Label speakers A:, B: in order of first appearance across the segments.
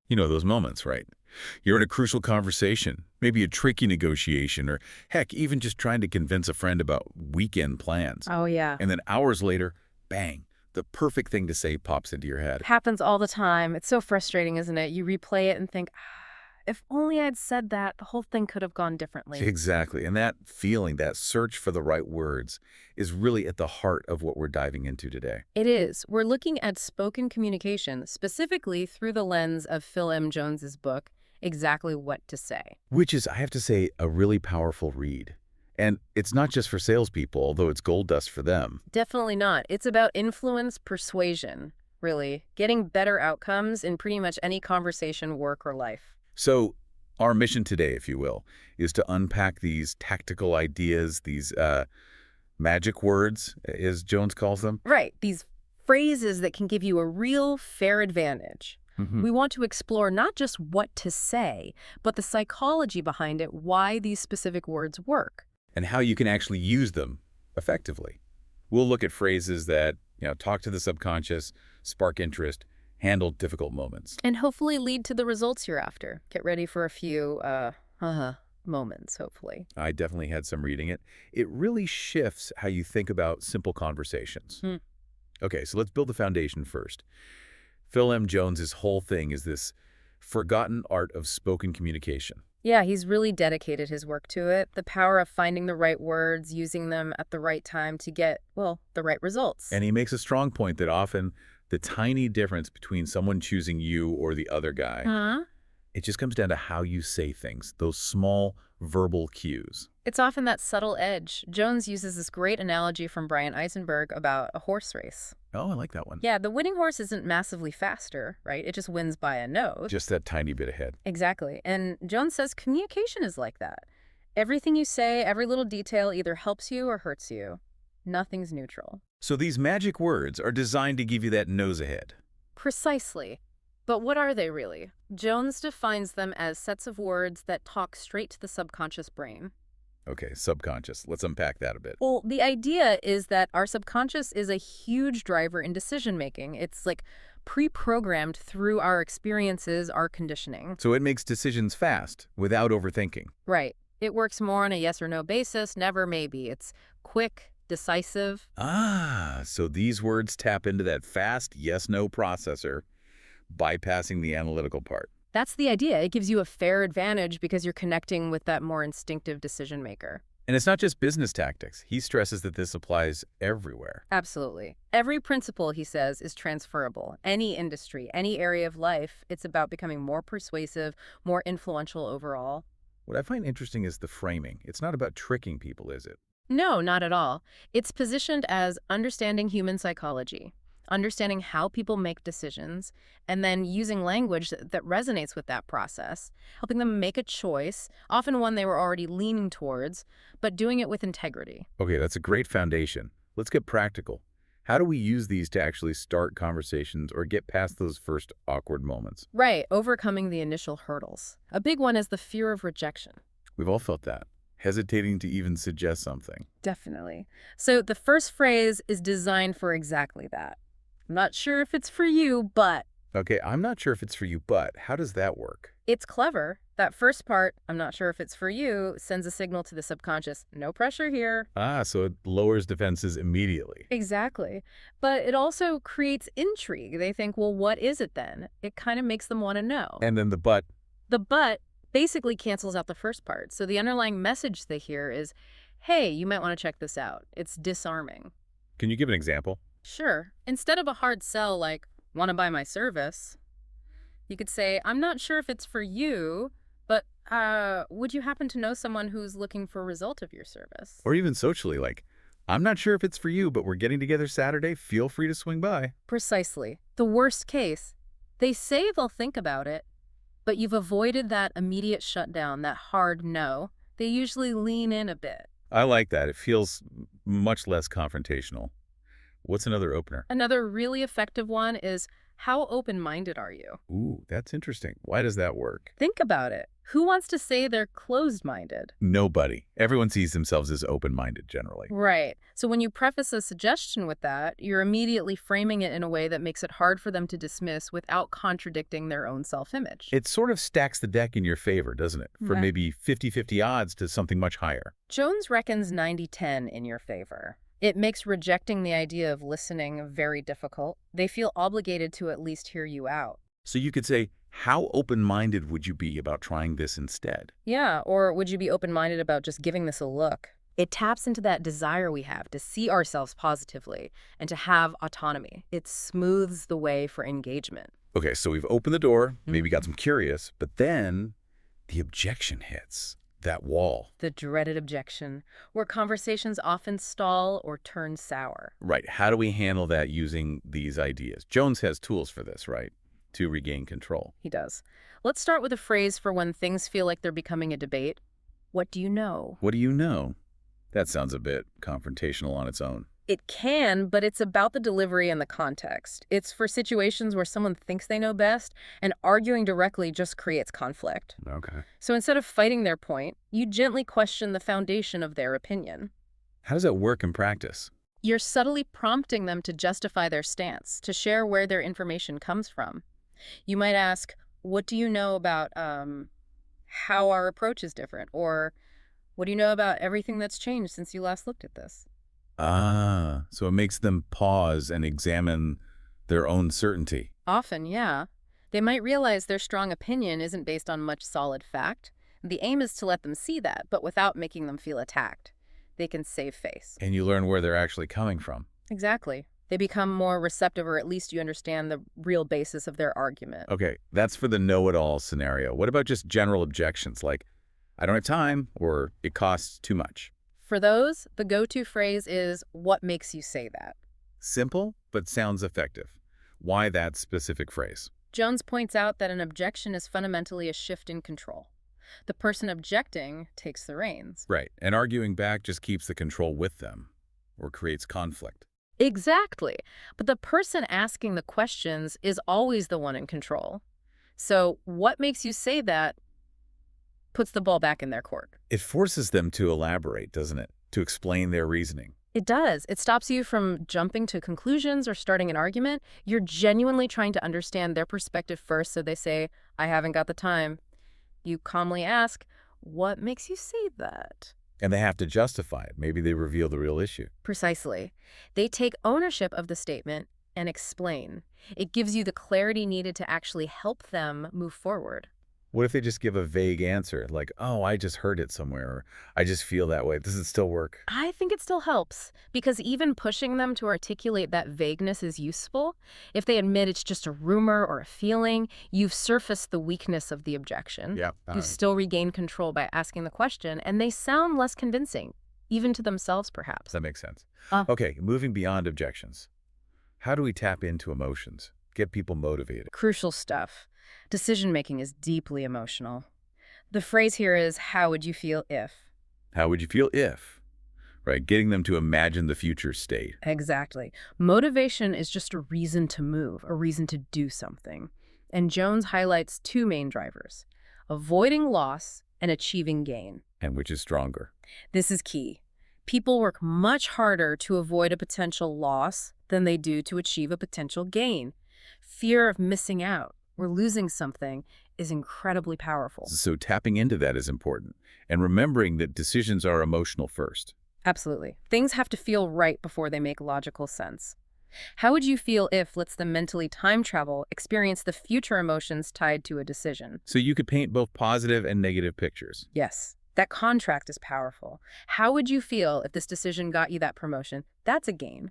A: You know those moments, right? You're in a crucial conversation, maybe a tricky negotiation, or heck, even just trying to convince a friend about weekend plans.
B: Oh, yeah.
A: And then hours later, bang, the perfect thing to say pops into your head.
B: Happens all the time. It's so frustrating, isn't it? You replay it and think, if only I'd said that, the whole thing could have gone differently.
A: Exactly. And that feeling, that search for the right words, is really at the heart of what we're diving into today.
B: It is. We're looking at spoken communication, specifically through the lens of Phil M. Jones's book, Exactly What to Say.
A: Which is, I have to say, a really powerful read. And it's not just for salespeople, although it's gold dust for them.
B: Definitely not. It's about influence persuasion, really, getting better outcomes in pretty much any conversation, work, or life.
A: So our mission today, if you will, is to unpack these tactical ideas, these magic words, as Jones calls them.
B: Right, these phrases that can give you a real fair advantage.
A: Mhm.
B: We want to explore not just what to say, but the psychology behind it, why these specific words work.
A: And how you can actually use them effectively. We'll look at phrases that, talk to the subconscious, spark interest, handle difficult moments.
B: And hopefully lead to the results you're after. Get ready for a few, moments, hopefully.
A: I definitely had some reading it. It really shifts how you think about simple conversations.
B: Hmm.
A: Okay, so let's build the foundation first. Phil M. Jones's whole thing is this forgotten art of spoken communication.
B: Yeah, he's really dedicated his work to it. The power of finding the right words, using them at the right time to get, well, the right results.
A: And he makes a strong point that often the tiny difference between someone choosing you or the other guy,
B: Huh?
A: it just comes down to how you say things, those small verbal cues.
B: It's often that subtle edge. Jones uses this great analogy from Brian Eisenberg about a horse race.
A: Oh, I like that one.
B: Yeah, the winning horse isn't massively faster, right? It just wins by a nose.
A: Just that tiny bit ahead.
B: Exactly. And Jones says communication is like that. Everything you say, every little detail either helps you or hurts you. Nothing's neutral.
A: So these magic words are designed to give you that nose ahead.
B: Precisely. But what are they really? Jones defines them as sets of words that talk straight to the subconscious brain.
A: Okay, subconscious. Let's unpack that a bit.
B: Well, the idea is that our subconscious is a huge driver in decision making. It's like pre-programmed through our experiences, our conditioning.
A: So it makes decisions fast, without overthinking.
B: Right. It works more on a yes or no basis, never maybe. It's quick, decisive.
A: Ah, so these words tap into that fast yes-no processor, bypassing the analytical part.
B: That's the idea. It gives you a fair advantage because you're connecting with that more instinctive decision maker.
A: And it's not just business tactics. He stresses that this applies everywhere.
B: Absolutely. Every principle, he says, is transferable. Any industry, any area of life, it's about becoming more persuasive, more influential overall.
A: What I find interesting is the framing. It's not about tricking people, is it?
B: No, not at all. It's positioned as understanding human psychology, understanding how people make decisions, and then using language that resonates with that process, helping them make a choice, often one they were already leaning towards, but doing it with integrity.
A: Okay, that's a great foundation. Let's get practical. How do we use these to actually start conversations or get past those first awkward moments?
B: Right, overcoming the initial hurdles. A big one is the fear of rejection.
A: We've all felt that. Hesitating to even suggest something.
B: Definitely. So the first phrase is designed for exactly that. I'm not sure if it's for you, but
A: Okay, I'm not sure if it's for you, but how does that work?
B: it's clever. That first part, I'm not sure if it's for you, sends a signal to the subconscious. No pressure here.
A: Ah, so it lowers defenses immediately.
B: Exactly. But it also creates intrigue. They think, well, what is it then? It kind of makes them want to know.
A: And then the but.
B: The but basically cancels out the first part. So the underlying message they hear is, hey, you might want to check this out. It's disarming.
A: Can you give an example?
B: Sure. Instead of a hard sell like, want to buy my service, you could say, I'm not sure if it's for you, but would you happen to know someone who's looking for a result of your service?
A: Or even socially, like, I'm not sure if it's for you, but we're getting together Saturday. Feel free to swing by.
B: Precisely. The worst case, they say they'll think about it, but you've avoided that immediate shutdown, that hard no. They usually lean in a bit.
A: I like that. It feels much less confrontational. What's another opener?
B: Another really effective one is, How open-minded are you?
A: Ooh, that's interesting. Why does that work?
B: Think about it. Who wants to say they're closed-minded?
A: Nobody. Everyone sees themselves as open-minded generally.
B: Right. So when you preface a suggestion with that, you're immediately framing it in a way that makes it hard for them to dismiss without contradicting their own self-image.
A: It sort of stacks the deck in your favor, doesn't it? For
B: Right.
A: maybe 50-50 odds to something much higher.
B: Jones reckons 90-10 in your favor. It makes rejecting the idea of listening very difficult. They feel obligated to at least hear you out.
A: So you could say, how open-minded would you be about trying this instead?
B: Yeah, or would you be open-minded about just giving this a look? It taps into that desire we have to see ourselves positively and to have autonomy. It smooths the way for engagement.
A: Okay, so we've opened the door, maybe got some curious, but then the objection hits. That wall.
B: The dreaded objection, where conversations often stall or turn sour.
A: Right. How do we handle that using these ideas? Jones has tools for this, right? To regain control.
B: He does. Let's start with a phrase for when things feel like they're becoming a debate. What do you know?
A: What do you know? That sounds a bit confrontational on its own.
B: It can, but it's about the delivery and the context. It's for situations where someone thinks they know best, and arguing directly just creates conflict.
A: Okay.
B: So instead of fighting their point, you gently question the foundation of their opinion.
A: How does that work in practice?
B: You're subtly prompting them to justify their stance, to share where their information comes from. You might ask, what do you know about how our approach is different? Or what do you know about everything that's changed since you last looked at this?
A: Ah, so it makes them pause and examine their own certainty.
B: Often, yeah. They might realize their strong opinion isn't based on much solid fact. The aim is to let them see that, but without making them feel attacked. They can save face.
A: And you learn where they're actually coming from.
B: Exactly. They become more receptive, or at least you understand the real basis of their argument.
A: Okay, that's for the know-it-all scenario. What about just general objections like, I don't have time, or it costs too much?
B: For those, the go-to phrase is, what makes you say that?
A: Simple, but sounds effective. Why that specific phrase?
B: Jones points out that an objection is fundamentally a shift in control. The person objecting takes the reins.
A: Right, and arguing back just keeps the control with them, or creates conflict.
B: Exactly. But the person asking the questions is always the one in control. So what makes you say that puts the ball back in their court.
A: It forces them to elaborate, doesn't it? To explain their reasoning.
B: It does. It stops you from jumping to conclusions or starting an argument. You're genuinely trying to understand their perspective first, so they say, I haven't got the time. You calmly ask, what makes you say that?
A: And they have to justify it. Maybe they reveal the real issue.
B: Precisely. They take ownership of the statement and explain. It gives you the clarity needed to actually help them move forward.
A: What if they just give a vague answer, like, oh, I just heard it somewhere, or I just feel that way? Does it still work?
B: I think it still helps, because even pushing them to articulate that vagueness is useful. If they admit it's just a rumor or a feeling, you've surfaced the weakness of the objection.
A: Yeah.
B: You still regain control by asking the question, and they sound less convincing, even to themselves, perhaps.
A: That makes sense. Okay, moving beyond objections. How do we tap into emotions? Get people motivated?
B: Crucial stuff. Decision-making is deeply emotional. The phrase here is, how would you feel if?
A: How would you feel if? Right, getting them to imagine the future state.
B: Exactly. Motivation is just a reason to move, a reason to do something. And Jones highlights two main drivers: avoiding loss and achieving gain.
A: And which is stronger?
B: This is key. People work much harder to avoid a potential loss than they do to achieve a potential gain. Fear of missing out or losing something is incredibly powerful.
A: So tapping into that is important. And remembering that decisions are emotional first.
B: Absolutely. Things have to feel right before they make logical sense. How would you feel if lets them mentally time travel, experience the future emotions tied to a decision?
A: So you could paint both positive and negative pictures.
B: Yes, that contract is powerful. How would you feel if this decision got you that promotion? That's a gain.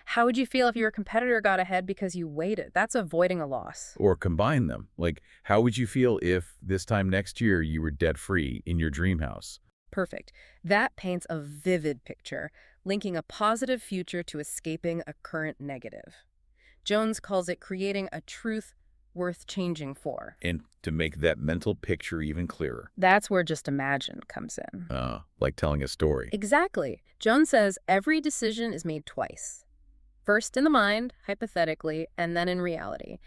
B: How would you feel if your competitor got ahead because you waited? That's avoiding a loss.
A: Or combine them. Like, how would you feel if this time next year you were debt-free in your dream house?
B: Perfect. That paints a vivid picture, linking a positive future to escaping a current negative. Jones calls it creating a truth worth changing for.
A: And to make that mental picture even clearer.
B: That's where just imagine comes in.
A: Like telling a story.
B: Exactly. Jones says every decision is made twice. First in the mind, hypothetically, and then in reality.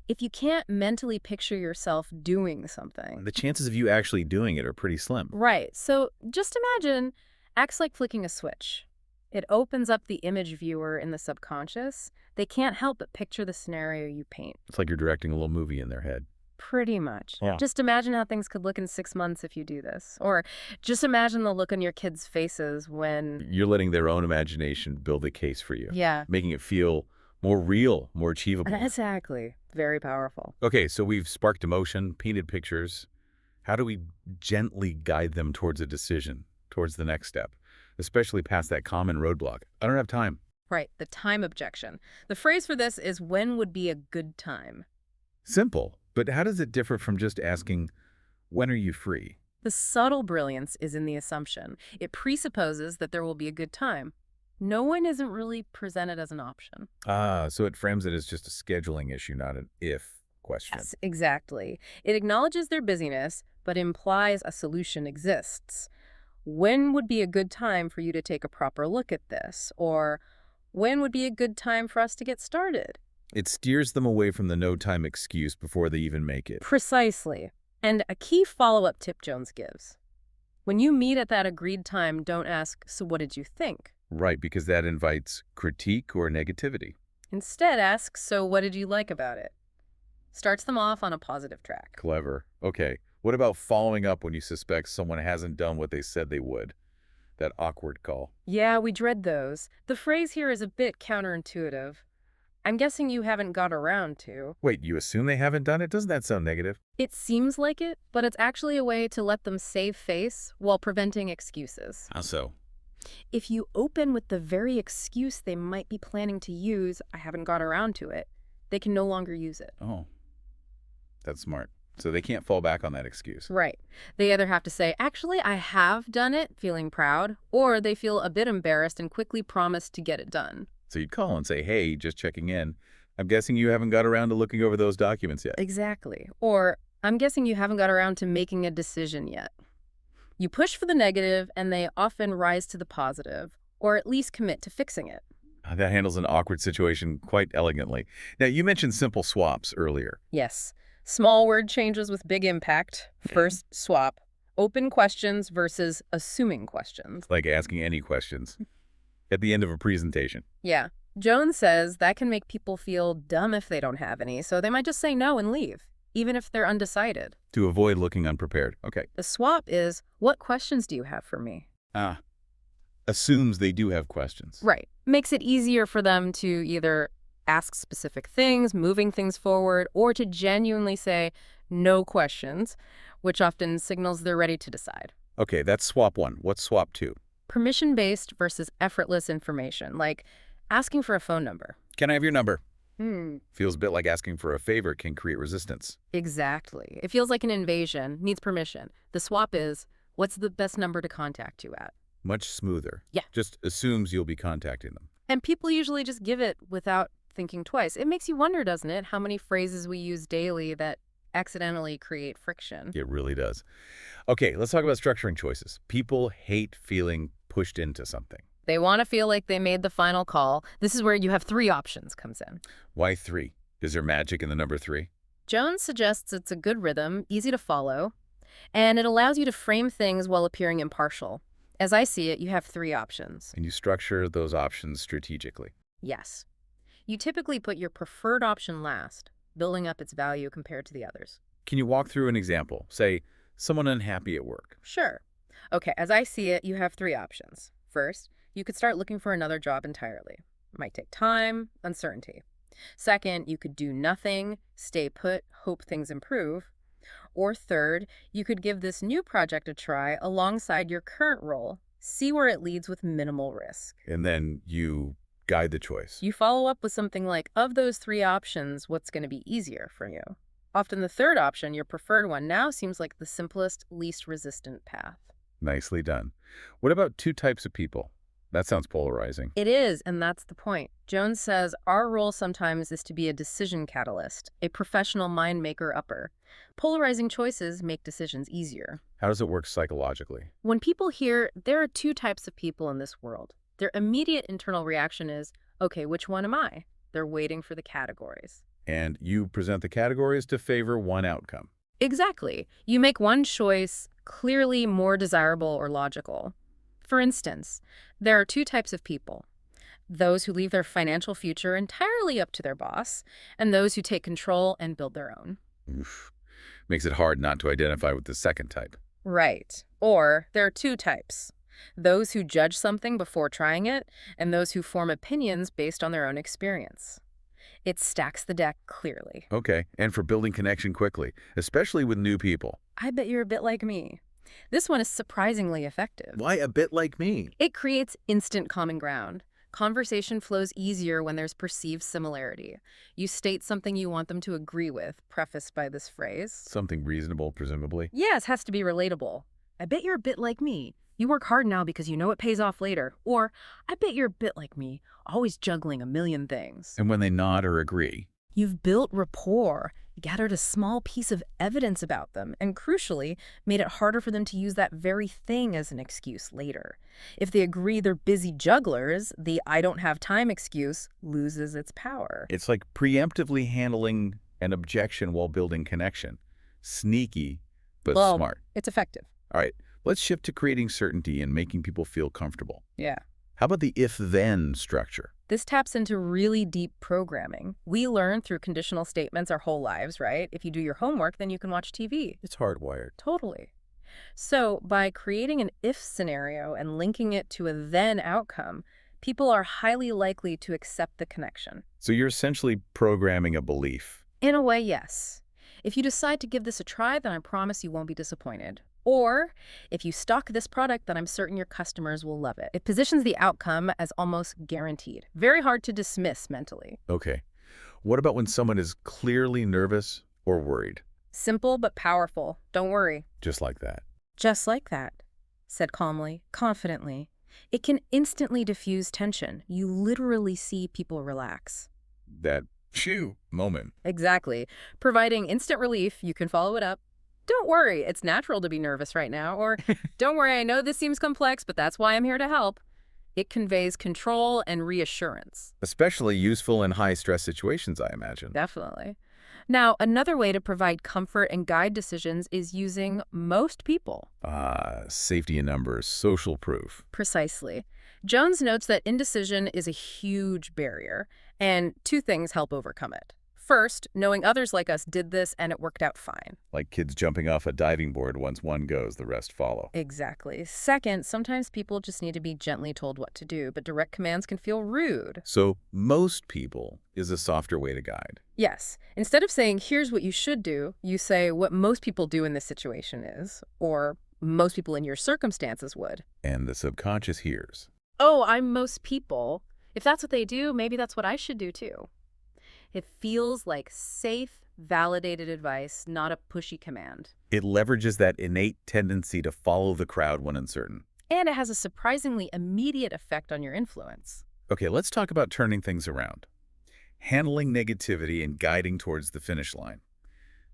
B: If you can't mentally picture yourself doing something.
A: The chances of you actually doing it are pretty slim.
B: Right. So just imagine acts like flicking a switch. It opens up the image viewer in the subconscious. They can't help but picture the scenario you paint.
A: It's like you're directing a little movie in their head.
B: Pretty much.
A: Yeah.
B: Just imagine how things could look in 6 months if you do this. Or just imagine the look on your kids' faces when...
A: You're letting their own imagination build a case for you.
B: Yeah.
A: Making it feel more real, more achievable.
B: Exactly. Very powerful.
A: Okay, so we've sparked emotion, painted pictures. How do we gently guide them towards a decision, towards the next step, especially past that common roadblock? I don't have time.
B: Right. The time objection. The phrase for this is, when would be a good time?
A: Simple, but how does it differ from just asking, when are you free?
B: The subtle brilliance is in the assumption. It presupposes that there will be a good time. No one isn't really presented as an option.
A: Ah, so it frames it as just a scheduling issue, not an if question.
B: Yes, exactly. It acknowledges their busyness, but implies a solution exists. When would be a good time for you to take a proper look at this? Or when would be a good time for us to get started?
A: It steers them away from the no time excuse before they even make it.
B: Precisely. And a key follow-up tip Jones gives. When you meet at that agreed time, don't ask, so what did you think?
A: Right, because that invites critique or negativity.
B: Instead, ask, so what did you like about it? Starts them off on a positive track.
A: Clever. Okay, what about following up when you suspect someone hasn't done what they said they would? That awkward call.
B: Yeah, we dread those. The phrase here is a bit counterintuitive. I'm guessing you haven't got around to.
A: Wait, you assume they haven't done it? Doesn't that sound negative?
B: It seems like it, but it's actually a way to let them save face while preventing excuses.
A: How so?
B: If you open with the very excuse they might be planning to use, I haven't got around to it, they can no longer use it.
A: Oh, that's smart. So they can't fall back on that excuse.
B: Right. They either have to say, actually, I have done it, feeling proud, or they feel a bit embarrassed and quickly promise to get it done.
A: So you'd call and say, hey, just checking in. I'm guessing you haven't got around to looking over those documents yet.
B: Exactly. Or, I'm guessing you haven't got around to making a decision yet. You push for the negative, and they often rise to the positive, or at least commit to fixing it.
A: That handles an awkward situation quite elegantly. Now, you mentioned simple swaps earlier.
B: Yes. Small word changes with big impact. First, swap. Open questions versus assuming questions.
A: Like asking any questions at the end of a presentation.
B: Yeah. Jones says that can make people feel dumb if they don't have any, so they might just say no and leave, even if they're undecided.
A: To avoid looking unprepared. Okay.
B: The swap is, what questions do you have for me?
A: Ah. Assumes they do have questions.
B: Right. Makes it easier for them to either ask specific things, moving things forward, or to genuinely say no questions, which often signals they're ready to decide.
A: Okay, that's swap one. What's swap two?
B: Permission-based versus effortless information, like asking for a phone number.
A: Can I have your number?
B: Hmm.
A: Feels a bit like asking for a favor can create resistance.
B: Exactly. It feels like an invasion, needs permission. The swap is, what's the best number to contact you at?
A: Much smoother.
B: Yeah.
A: Just assumes you'll be contacting them.
B: And people usually just give it without thinking twice. It makes you wonder, doesn't it, how many phrases we use daily that accidentally create friction.
A: It really does. Okay, let's talk about structuring choices. People hate feeling pushed into something.
B: They want to feel like they made the final call. This is where you have 3 options comes in.
A: Why 3? Is there magic in the number 3?
B: Jones suggests it's a good rhythm, easy to follow, and it allows you to frame things while appearing impartial. As I see it, you have 3 options.
A: And you structure those options strategically.
B: Yes. You typically put your preferred option last, building up its value compared to the others.
A: Can you walk through an example? Say, someone unhappy at work.
B: Sure. Okay, as I see it, you have 3 options. First, you could start looking for another job entirely. It might take time, uncertainty. Second, you could do nothing, stay put, hope things improve. Or third, you could give this new project a try alongside your current role, see where it leads with minimal risk.
A: And then you guide the choice.
B: You follow up with something like, of those 3 options, what's going to be easier for you? Often the third option, your preferred one, now seems like the simplest, least resistant path.
A: Nicely done. What about 2 types of people? That sounds polarizing.
B: It is, and that's the point. Jones says our role sometimes is to be a decision catalyst, a professional mind maker upper. Polarizing choices make decisions easier.
A: How does it work psychologically?
B: When people hear there are 2 types of people in this world, their immediate internal reaction is, Okay, which one am I? They're waiting for the categories.
A: And you present the categories to favor one outcome.
B: Exactly. You make one choice clearly more desirable or logical. For instance, there are two types of people: those who leave their financial future entirely up to their boss, and those who take control and build their own.
A: Oof. Makes it hard not to identify with the second type.
B: Right. Or there are two types: those who judge something before trying it, and those who form opinions based on their own experience. It stacks the deck clearly.
A: Okay, and for building connection quickly, especially with new people.
B: I bet you're a bit like me. This one is surprisingly effective.
A: Why a bit like me?
B: It creates instant common ground. Conversation flows easier when there's perceived similarity. You state something you want them to agree with, prefaced by this phrase.
A: Something reasonable, presumably.
B: Yes, has to be relatable. I bet you're a bit like me. You work hard now because you know it pays off later. Or, I bet you're a bit like me, always juggling a million things.
A: And when they nod or agree,
B: You've built rapport, gathered a small piece of evidence about them, and crucially, made it harder for them to use that very thing as an excuse later. If they agree they're busy jugglers, the "I don't have time" excuse loses its power.
A: it's like preemptively handling an objection while building connection. Sneaky, but
B: Well,
A: smart.
B: it's effective.
A: All right, let's shift to creating certainty and making people feel comfortable.
B: Yeah.
A: How about the if-then structure?
B: This taps into really deep programming. We learn through conditional statements our whole lives, right? If you do your homework, then you can watch TV.
A: It's hardwired.
B: Totally. So, by creating an if scenario and linking it to a then outcome, people are highly likely to accept the connection.
A: So you're essentially programming a belief.
B: In a way, yes. If you decide to give this a try, then I promise you won't be disappointed. Or, if you stock this product, then I'm certain your customers will love it. It positions the outcome as almost guaranteed. Very hard to dismiss mentally.
A: Okay. What about when someone is clearly nervous or worried?
B: Simple but powerful. Don't worry.
A: Just like that.
B: Just like that, said calmly, confidently. It can instantly diffuse tension. You literally see people relax.
A: That phew moment.
B: Exactly. Providing instant relief, you can follow it up. Don't worry, it's natural to be nervous right now. Or, don't worry, I know this seems complex, but that's why I'm here to help. It conveys control and reassurance.
A: Especially useful in high-stress situations, I imagine.
B: Definitely. Now, another way to provide comfort and guide decisions is using most people.
A: Safety in numbers, social proof.
B: Precisely. Jones notes that indecision is a huge barrier, and two things help overcome it. First, knowing others like us did this and it worked out fine.
A: Like kids jumping off a diving board. Once one goes, the rest follow.
B: Exactly. Second, sometimes people just need to be gently told what to do, but direct commands can feel rude.
A: So most people is a softer way to guide.
B: Yes. Instead of saying, here's what you should do, you say what most people do in this situation is, or most people in your circumstances would.
A: And the subconscious hears.
B: Oh, I'm most people. If that's what they do, maybe that's what I should do too. It feels like safe, validated advice, not a pushy command.
A: It leverages that innate tendency to follow the crowd when uncertain.
B: And it has a surprisingly immediate effect on your influence.
A: Okay, let's talk about turning things around. Handling negativity and guiding towards the finish line.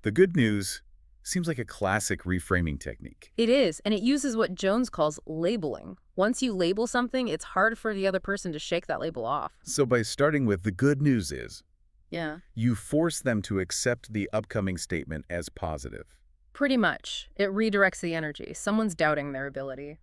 A: The good news seems like a classic reframing technique.
B: It is, and it uses what Jones calls labeling. Once you label something, it's hard for the other person to shake that label off.
A: So by starting with the good news is,
B: Yeah.
A: you force them to accept the upcoming statement as positive.
B: Pretty much. It redirects the energy. Someone's doubting their ability.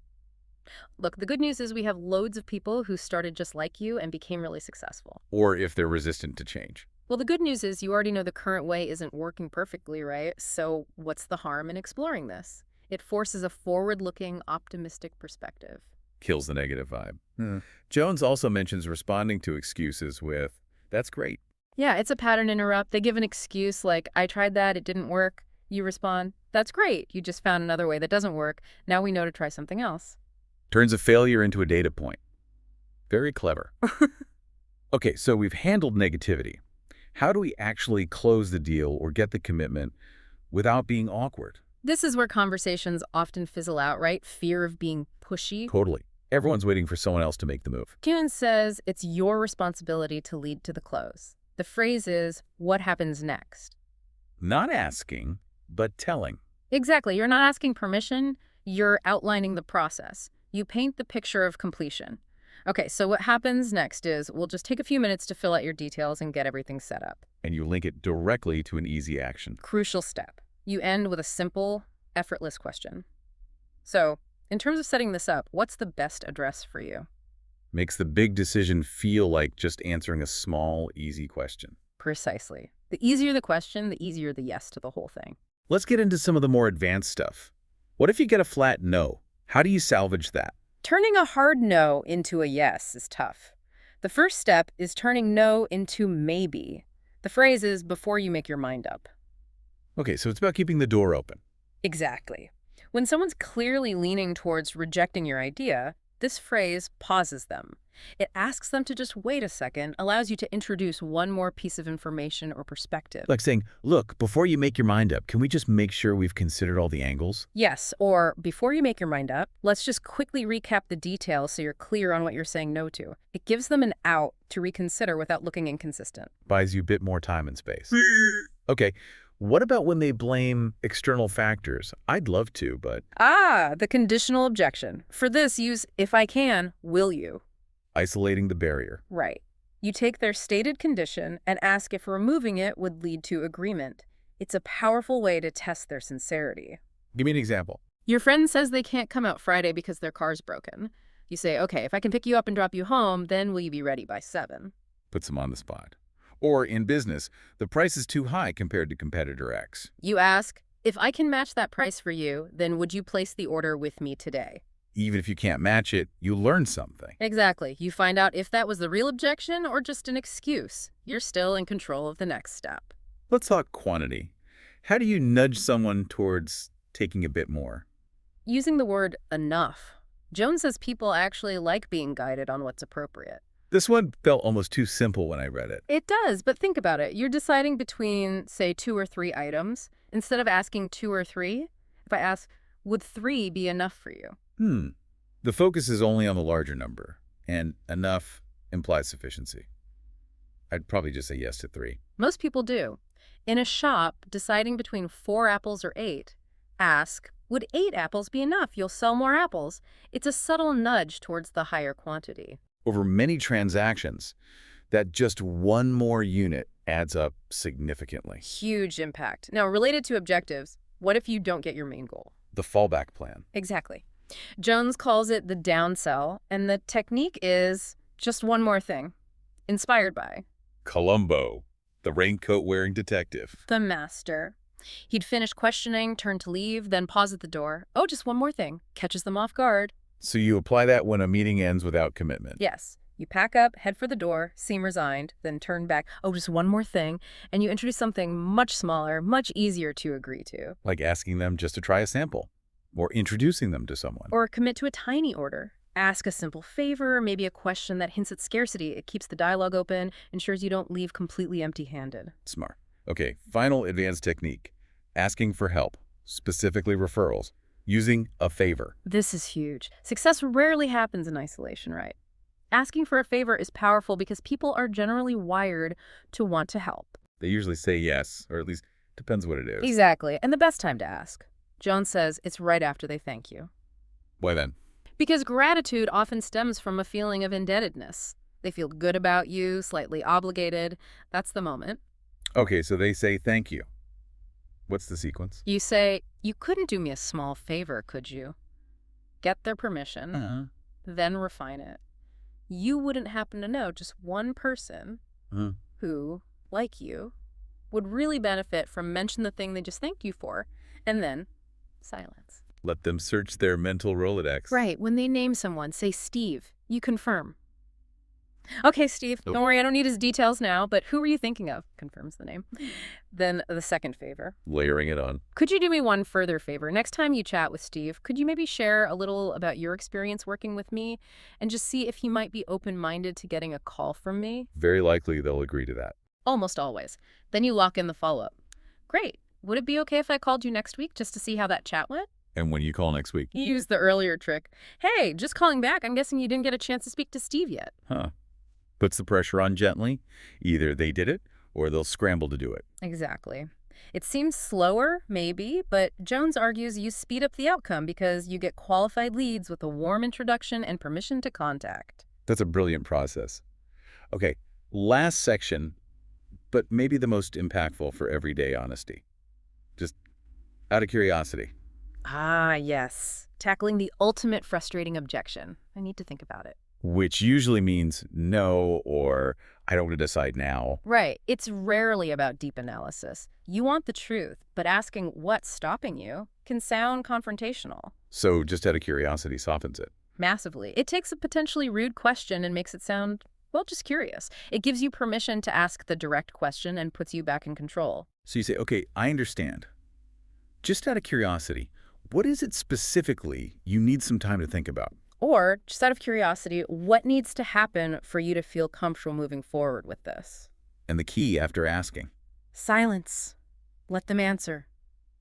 B: Look, the good news is we have loads of people who started just like you and became really successful.
A: Or if they're resistant to change.
B: Well, the good news is you already know the current way isn't working perfectly, right? So what's the harm in exploring this? It forces a forward-looking, optimistic perspective.
A: Kills the negative vibe. Jones also mentions responding to excuses with, that's great.
B: Yeah, it's a pattern interrupt. They give an excuse like, I tried that, it didn't work. You respond, that's great. You just found another way that doesn't work. Now we know to try something else.
A: Turns a failure into a data point. Very clever. Okay, so we've handled negativity. How do we actually close the deal or get the commitment without being awkward?
B: This is where conversations often fizzle out, right? Fear of being pushy.
A: Totally. Everyone's waiting for someone else to make the move.
B: Jones says it's your responsibility to lead to the close. The phrase is, what happens next?
A: Not asking, but telling.
B: Exactly. You're not asking permission. You're outlining the process. You paint the picture of completion. Okay, so what happens next is we'll just take a few minutes to fill out your details and get everything set up.
A: And you link it directly to an easy action.
B: Crucial step. You end with a simple, effortless question. So, in terms of setting this up, what's the best address for you?
A: Makes the big decision feel like just answering a small, easy question.
B: Precisely. The easier the question, the easier the yes to the whole thing.
A: Let's get into some of the more advanced stuff. What if you get a flat no? How do you salvage that?
B: Turning a hard no into a yes is tough. The first step is turning no into maybe. The phrase is before you make your mind up.
A: Okay, so it's about keeping the door open.
B: Exactly. When someone's clearly leaning towards rejecting your idea, this phrase pauses them. It asks them to just wait a second, allows you to introduce one more piece of information or perspective.
A: Like saying, look, before you make your mind up, can we just make sure we've considered all the angles?
B: Yes, or before you make your mind up, let's just quickly recap the details so you're clear on what you're saying no to. It gives them an out to reconsider without looking inconsistent.
A: Buys you a bit more time and space. Okay, what about when they blame external factors? I'd love to, but
B: The conditional objection. For this, use if I can, will you?
A: isolating the barrier.
B: Right. You take their stated condition and ask if removing it would lead to agreement. It's a powerful way to test their sincerity.
A: Give me an example.
B: Your friend says they can't come out Friday because their car's broken. You say, okay, if I can pick you up and drop you home, then will you be ready by 7?
A: Puts them on the spot. Or in business, the price is too high compared to competitor X.
B: You ask, if I can match that price for you, then would you place the order with me today?
A: Even if you can't match it, you learn something.
B: Exactly. You find out if that was the real objection or just an excuse. You're still in control of the next step.
A: Let's talk quantity. How do you nudge someone towards taking a bit more?
B: Using the word enough. Jones says people actually like being guided on what's appropriate.
A: This one felt almost too simple when I read it.
B: It does, but think about it. You're deciding between, say, 2 or 3 items. Instead of asking 2 or 3, if I ask, would 3 be enough for you?
A: The focus is only on the larger number, and enough implies sufficiency. I'd probably just say yes to 3.
B: Most people do. In a shop, deciding between 4 apples or 8, ask, would 8 apples be enough? You'll sell more apples. It's a subtle nudge towards the higher quantity.
A: Over many transactions, that just one more unit adds up significantly.
B: Huge impact. Now, related to objectives, what if you don't get your main goal?
A: The fallback plan.
B: Exactly. Jones calls it the downsell, and the technique is just one more thing. Inspired by
A: Columbo, the raincoat-wearing detective.
B: the master. He'd finish questioning, turn to leave, then pause at the door. Oh, just one more thing. Catches them off guard.
A: So you apply that when a meeting ends without commitment.
B: Yes. You pack up, head for the door, seem resigned, then turn back. Oh, just one more thing. And you introduce something much smaller, much easier to agree to.
A: Like asking them just to try a sample, or introducing them to someone.
B: Or commit to a tiny order. Ask a simple favor, maybe a question that hints at scarcity. It keeps the dialogue open, ensures you don't leave completely empty-handed.
A: Smart. Okay, final advanced technique. Asking for help, specifically referrals, using a favor.
B: This is huge. Success rarely happens in isolation, right? Asking for a favor is powerful because people are generally wired to want to help.
A: They usually say yes, or at least depends what it is.
B: Exactly, and the best time to ask. Jones says it's right after they thank you.
A: Why then?
B: Because gratitude often stems from a feeling of indebtedness. They feel good about you, slightly obligated. That's the moment.
A: Okay, so they say thank you. What's the sequence?
B: You say, you couldn't do me a small favor, could you? Get their permission, then refine it. You wouldn't happen to know just one person who, like you, would really benefit from mention the thing they just thanked you for, and then silence.
A: Let them search their mental Rolodex.
B: Right. When they name someone, say, Steve. You confirm. Okay, Steve, don't worry, I don't need his details now, but who were you thinking of? Confirms the name. Then the second favor.
A: Layering it on.
B: Could you do me one further favor? Next time you chat with Steve, could you maybe share a little about your experience working with me and just see if he might be open-minded to getting a call from me?
A: Very likely they'll agree to that.
B: Almost always. Then you lock in the follow-up. Great. Would it be okay if I called you next week just to see how that chat went?
A: And when you call next week?
B: You used the earlier trick. Hey, just calling back. I'm guessing you didn't get a chance to speak to Steve yet.
A: Puts the pressure on gently. Either they did it, or they'll scramble to do it.
B: Exactly. It seems slower, maybe, but Jones argues you speed up the outcome because you get qualified leads with a warm introduction and permission to contact.
A: That's a brilliant process. Okay, last section, but maybe the most impactful for everyday honesty. Just out of curiosity.
B: Ah, yes. Tackling the ultimate frustrating objection. I need to think about it.
A: Which usually means no or I don't want to decide now.
B: Right. It's rarely about deep analysis. You want the truth, but asking what's stopping you can sound confrontational.
A: So just out of curiosity softens it.
B: Massively. It takes a potentially rude question and makes it sound, well, just curious. It gives you permission to ask the direct question and puts you back in control.
A: So you say, okay, I understand. Just out of curiosity, what is it specifically you need some time to think about?
B: Or, just out of curiosity, what needs to happen for you to feel comfortable moving forward with this?
A: And the key after asking.
B: Silence. Let them answer.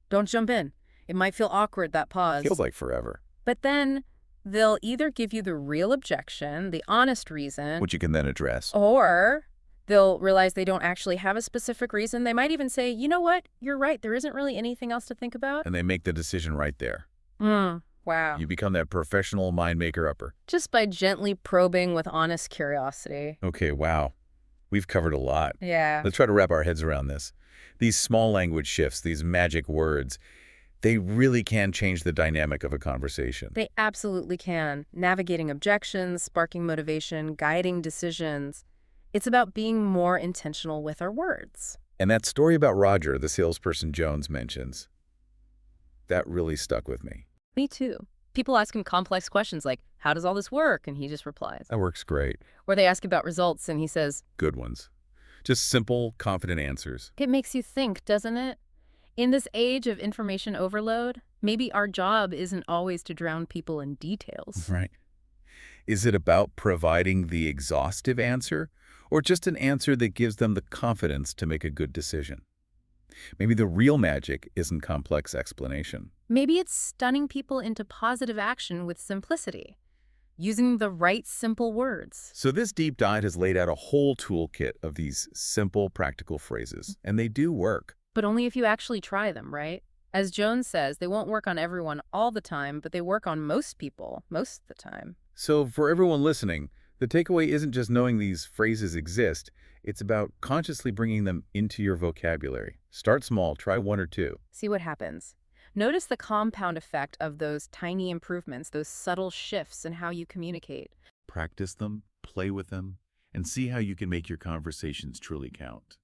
B: Don't jump in. It might feel awkward, that pause.
A: Feels like forever.
B: But then they'll either give you the real objection, the honest reason,
A: Which you can then address.
B: or they'll realize they don't actually have a specific reason. They might even say, you know what, you're right, there isn't really anything else to think about.
A: And they make the decision right there.
B: Wow.
A: You become that professional mind maker upper.
B: Just by gently probing with honest curiosity.
A: Okay, wow. We've covered a lot.
B: Yeah.
A: Let's try to wrap our heads around this. These small language shifts, these magic words, they really can change the dynamic of a conversation.
B: They absolutely can. Navigating objections, sparking motivation, guiding decisions. It's about being more intentional with our words.
A: And that story about Roger, the salesperson Jones mentions, that really stuck with me.
B: Me too. People ask him complex questions like, how does all this work? And he just replies.
A: That works great.
B: Or they ask about results and he says,
A: Good ones. Just simple, confident answers.
B: it makes you think, doesn't it? In this age of information overload, maybe our job isn't always to drown people in details.
A: Right. Is it about providing the exhaustive answer or just an answer that gives them the confidence to make a good decision? Maybe the real magic isn't complex explanation.
B: Maybe it's stunning people into positive action with simplicity, using the right simple words.
A: So this deep dive has laid out a whole toolkit of these simple, practical phrases, and they do work.
B: But only if you actually try them, right? As Jones says, they won't work on everyone all the time, but they work on most people most of the time.
A: So for everyone listening, the takeaway isn't just knowing these phrases exist. It's about consciously bringing them into your vocabulary. Start small, try one or two.
B: See what happens. Notice the compound effect of those tiny improvements, those subtle shifts in how you communicate.
A: Practice them, play with them, and see how you can make your conversations truly count.